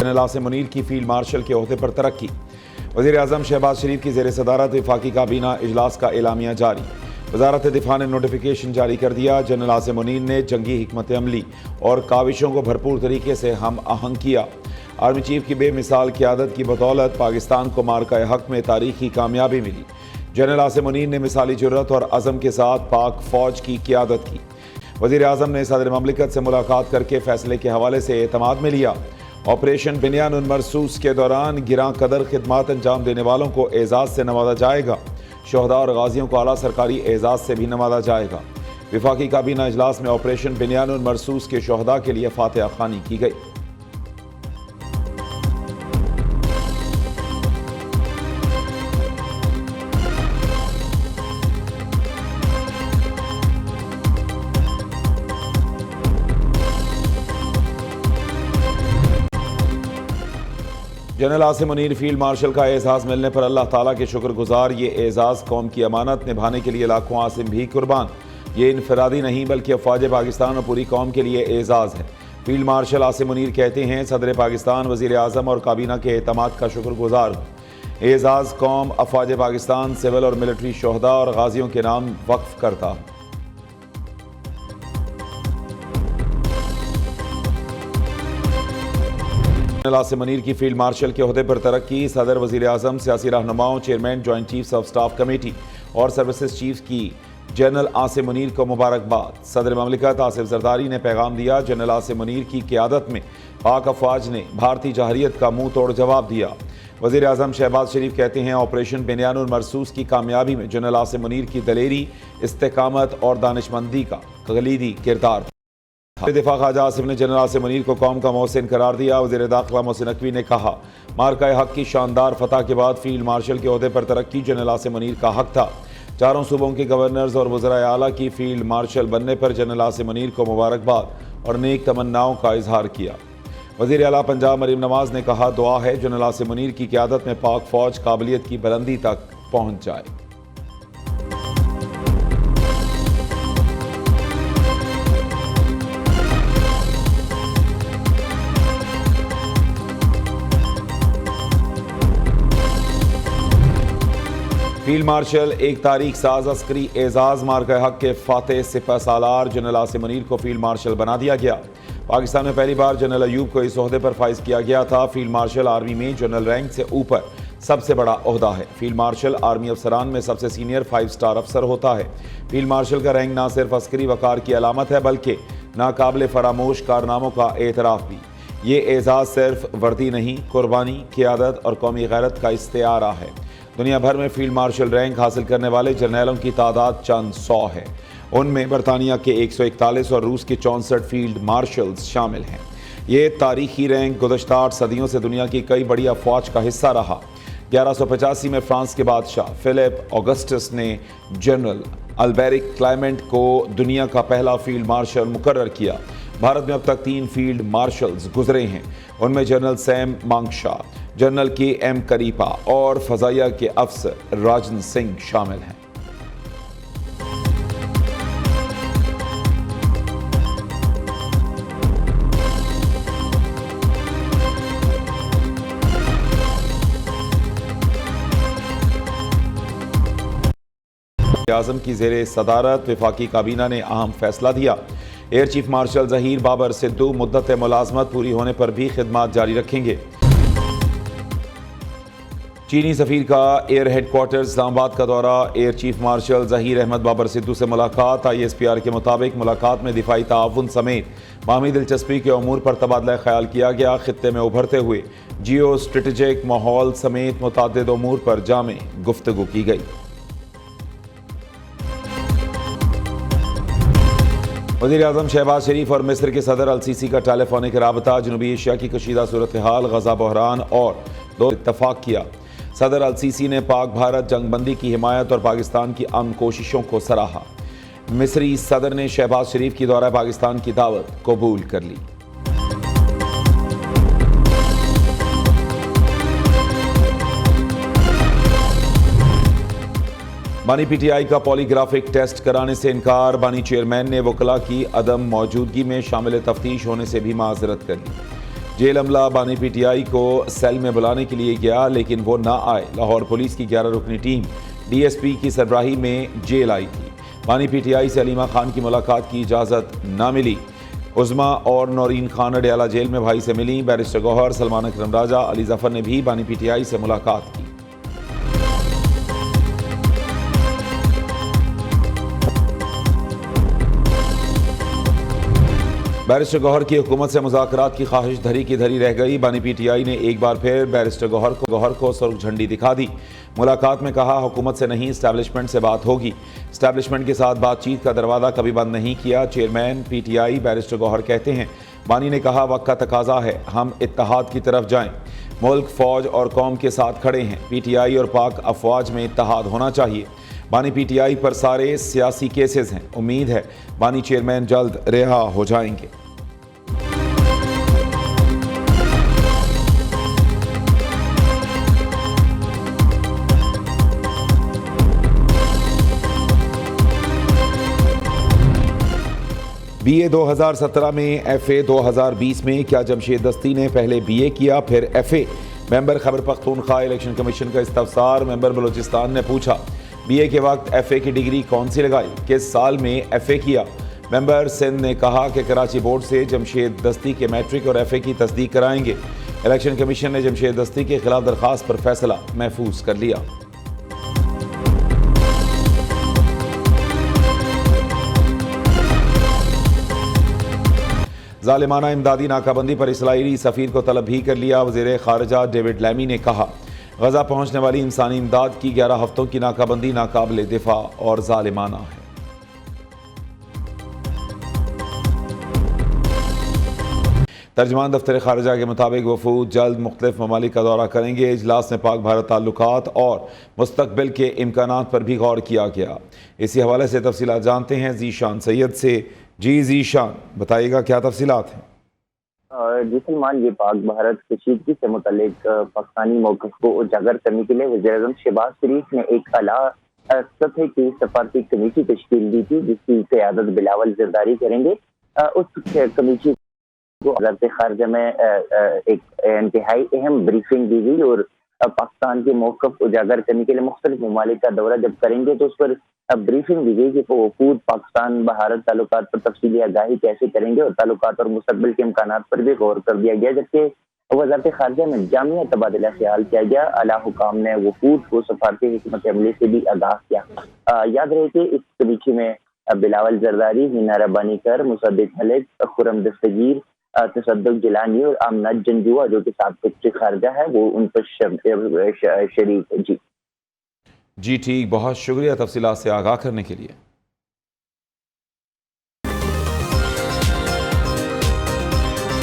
General Asim Munir की field marshal के ओहदे पर तरक्की। वज़ीर आज़म शहबाज शरीफ की ज़ेर सदारत वफाकी काबीना इजलास का एलामिया जारी। वज़ारत दिफा ने नोटिफिकेशन जारी कर दिया। जनरल आसिम मुनीर ने जंगी हिकमत अमली और काविशों को भरपूर तरीके से हम आहंग किया। आर्मी चीफ की बेमिसाल क़यादत की बदौलत पाकिस्तान को मार्का हक में तारीखी कामयाबी मिली। जनरल आसिम मुनीर ने मिसाली जुर्रत और अज़म के साथ पाक फ़ौज की क़यादत की। वज़ीर आज़म ने सदर ममलिकत से मुलाकात करके फ़ैसले के हवाले से एतमाद में लिया। ऑपरेशन बिनियानुल मरसूस के दौरान गिरां कदर खिदमात अंजाम देने वालों को एजाज़ से नवाजा जाएगा। शहदा और गाजियों को आला सरकारी एजाज़ से भी नवाजा जाएगा। वफाकी काबीना इजलास में ऑपरेशन बिनियानुल मरसूस के शहदा के लिए फातिहा खानी की गई। General Asim Munir field marshal का एजाज़ मिलने पर अल्लाह ताला के शुक्रगुजार। ये एजाज़ कौम की अमानत निभाने के लिए लाखों आसिम भी कुर्बान। ये इनफरादी नहीं बल्कि अफवाज पाकिस्तान और पूरी कौम के लिए एजाज़ है। फील्ड मार्शल आसिम मुनीर कहते हैं, सदर पाकिस्तान, वज़ीर आज़म और काबीना के एतमाद का शुक्रगुजार हूँ। एजाज़ कौम, अफवाज पाकिस्तान, सिविल और मिलिट्री शहदा और गाजियों के नाम वक्फ करता हूँ। जनरल आसिम मुनीर की फील्ड मार्शल के ओहदे पर तरक्की। सदर, वज़ीर आज़म, सियासी रहनुमाओं, chairman joint chiefs of staff committee और सर्विसेज चीफ की जनरल आसिम मुनीर को मुबारकबाद। सदर ममलिकत आसिफ जरदारी ने पैगाम दिया। जनरल आसिम मुनीर की क़यादत में पाक अफवाज ने भारतीय जहरियत का मुंह तोड़ जवाब दिया। वज़ीर आज़म शहबाज शरीफ कहते हैं, ऑपरेशन बिनियानुल मरसूस की कामयाबी में जनरल आसिम मुनीर की दलेरी, इस्तेकामत और दानिशमंदी का कलीदी किरदार। दिफा ख्वाजा आसिफ ने जनरल आसिम मुनीर को कौम का मोहसिन करार दिया। वज़ीर दाखिला मोहसिन नकवी ने कहा, मार्का हक की शानदार फतह के बाद फील्ड मार्शल के ओहदे पर तरक्की जनरल आसिम मुनीर का हक था। चारों सूबों के गवर्नर्स और वज़राए आला की फील्ड मार्शल बनने पर जनरल आसिम मुनीर को मुबारकबाद और नेक तमन्नाओं का इजहार किया। वज़ीर आला पंजाब मरीम नवाज ने कहा, दुआ है जनरल आसिम मुनीर की क़यादत में पाक फ़ौज काबिलियत की बुलंदी तक पहुँच जाए। फील्ड मार्शल एक तारीख साज अस्करी एजाज़ मार्का हक के फातेह सिपह सालार जनरल आसिम मुनीर को फील्ड मार्शल बना दिया गया। पाकिस्तान में पहली बार जनरल अयूब को इस ओहदे पर फाइज किया गया था। फील्ड मार्शल आर्मी में जनरल रैंक से ऊपर सबसे बड़ा ओहदा है। फील्ड मार्शल आर्मी अफसरान में सबसे सीनियर 5 स्टार अफसर होता है। फील्ड मार्शल का रैंक ना सिर्फ अस्करी वकार की अलामत है बल्कि नाकाबिल फरामोश कारनामों का एतराफ़ भी। ये एजाज़ सिर्फ वर्दी नहीं, कुर्बानी, क़यादत और कौमी गैरत का इस्तिआरा है। दुनिया भर में फील्ड मार्शल रैंक हासिल करने वाले जर्नैलों की तादाद चंद 100 है। उनमें बरतानिया के 141 और रूस के 64 फील्ड मार्शल्स शामिल हैं। ये तारीखी रैंक गुज़श्ता 8 सदियों से दुनिया की कई बड़ी अफवाज का हिस्सा रहा। 1185 में फ्रांस के बादशाह फिलिप ऑगस्टस ने जनरल अल्बेरिक क्लेमेंट को दुनिया का पहला फील्ड मार्शल मुकर्रर किया। भारत में अब तक 3 फील्ड मार्शल्स गुजरे हैं। उनमें जनरल सैम मांगशा, जनरल के.एम. करीपा और फजाइया के अफसर राजन सिंह शामिल हैं। आज़म की ज़ेरे सदारत वफाकी काबीना ने अहम फैसला दिया। Air chief marshal Zaheer Babar Sidhu मुद्दत मुलाजमत पूरी होने पर भी खिदमात जारी रखेंगे। चीनी सफ़ीर का एयर हेडक्वार्टर इस्लामाबाद का दौरा। Air chief marshal Zaheer Ahmed Babar Sidhu से मुलाकात। ISPR के मुताबिक मुलाकात में दिफाई ताउन समेत बाहमी दिलचस्पी के अमूर पर तबादला ख्याल किया गया। खित्ते में उभरते हुए जियो स्ट्रेटेजिक माहौल समेत मुतअद्दिद अमूर पर जामे गुफ्तगू की गई। वज़ीर आज़म शहबाज शरीफ और मिस्र के सदर अल-सीसी का टेलीफोनिक राबता। जनूबी एशिया की कशीदा सूरत हाल, गजा बहरान और दो इत्तफाक किया। सदर अल-सीसी ने पाक भारत जंगबंदी की हिमायत और पाकिस्तान की अमन कोशिशों को सराहा। मिस्री सदर ने शहबाज शरीफ की दौरा पाकिस्तान की दावत कबूल कर ली। बानी PTI का पॉलीग्राफिक टेस्ट कराने से इनकार। बानी चेयरमैन ने वकला की अदम मौजूदगी में शामिल तफ्तीश होने से भी माजरत कर ली। जेल अमला बानी पीटीआई को सेल में बुलाने के लिए गया लेकिन वो ना आए। लाहौर पुलिस की 11 रुकनी टीम डीएसपी की सरबराही में जेल आई थी। बानी पीटीआई से अलीमा खान की मुलाकात की इजाज़त ना मिली। उज़मा और नौरीन खान अडयाला जेल में भाई से मिली। बैरिस्टर गौहर, सलमान अकरम राजा, अली जफर ने भी बानी पीटीआई से मुलाकात की। बैरिस्टर गौहर की हुकूमत से मुज़ाकरात की ख्वाहिश धरी की धरी रह गई। बानी पीटीआई ने एक बार फिर बैरिस्टर गौहर को सुर्ख झंडी दिखा दी। मुलाकात में कहा हुकूमत से नहीं इस्टेब्लिशमेंट से बात होगी। इस्टेब्लिशमेंट के साथ बातचीत का दरवाज़ा कभी बंद नहीं किया। चेयरमैन पीटीआई बैरिस्टर गौहर कहते हैं बानी ने कहा वक्त का तकाजा है हम इत्तेहाद की तरफ जाएं। मुल्क फौज और कौम के साथ खड़े हैं। पीटीआई और पाक अफवाज में इत्तेहाद होना चाहिए। बानी पीटीआई पर सारे सियासी केसेस हैं। उम्मीद है बानी चेयरमैन जल्द रिहा हो जाएंगे। बीए 2017 में एफए 2020 में क्या जमशेद दस्ती ने पहले बीए किया फिर FA? Member Khyber Pakhtunkhwa election commission का इस्तफसार। मेंबर बलूचिस्तान ने पूछा बीए के वक्त एफए की डिग्री कौन सी लगाई, किस साल में एफए किया? मेंबर सिंध ने कहा कि कराची बोर्ड से जमशेद दस्ती के मैट्रिक और एफए की तस्दीक कराएंगे। इलेक्शन कमीशन ने जमशेद दस्ती के खिलाफ दरख्वास्त पर फैसला महफूज कर लिया। ज़ालिमाना इमदादी नाकाबंदी पर इसराइली सफ़ीर को तलब भी कर लिया। वज़ीर ख़ारिजा डेविड लैमी ने कहा गज़ा पहुँचने वाली इंसानी इमदाद की 11 हफ्तों की नाकाबंदी नाकाबिल दिफा और ज़ालिमाना है। तर्जमान दफ्तर ख़ारिजा के मुताबिक वफूद जल्द मुख्तलिफ ममालिक का दौरा करेंगे। इजलास में पाक भारत ताल्लुकात और मुस्तकबिल के इम्कानात पर भी गौर किया गया। इसी हवाले से तफसीलात जानते हैं ज़ीशान सैयद से। जी ज़ीशान, बताइएगा क्या तफसीलात हैं? जी सलमान, ये पाक भारत कशीदगी से मुतालिक पाकिस्तानी मौक़िफ़ को उजागर करने के लिए वज़ीर-ए-आज़म शहबाज शरीफ ने एक आला सतह की सफारती कमेटी तश्कील दी थी जिसकी क़यादत बिलावल ज़रदारी करेंगे। उस कमेटी को वज़ारत ख़ारिजा में एक इंतहाई अहम ब्रीफिंग दी गई और पाकिस्तान के मौक़िफ़ उजागर करने के लिए मुख्तलिफ ममालिक का दौरा जब करेंगे तो उस पर ब्रीफिंग दी गई कि वफूद पाकिस्तान भारत ताल्लुकात पर तफसीली आगाही कैसे करेंगे और ताल्लुकात और मुस्तकबिल के इम्कानात पर भी गौर कर दिया गया। जबकि वज़ारत ख़ारिजा में जामिया तबादला ख्याल किया गया। आला हुकाम ने वफूद को सफारती हिकमत अमली से भी आगाह किया। याद रहे कि इस कमेटी में बिलावल जरदारी, हीना रब्बानी कर, मुसद्दिक मलिक, खुर्रम दस्तगीर, तसद्दुक जिलानी और आमना जंजुआ जो कि साबिक़ सेक्रेटरी ख़ारिजा है वो उन पर शरीक। जी ठीक, बहुत शुक्रिया तफसीलात से आगाह करने के लिए।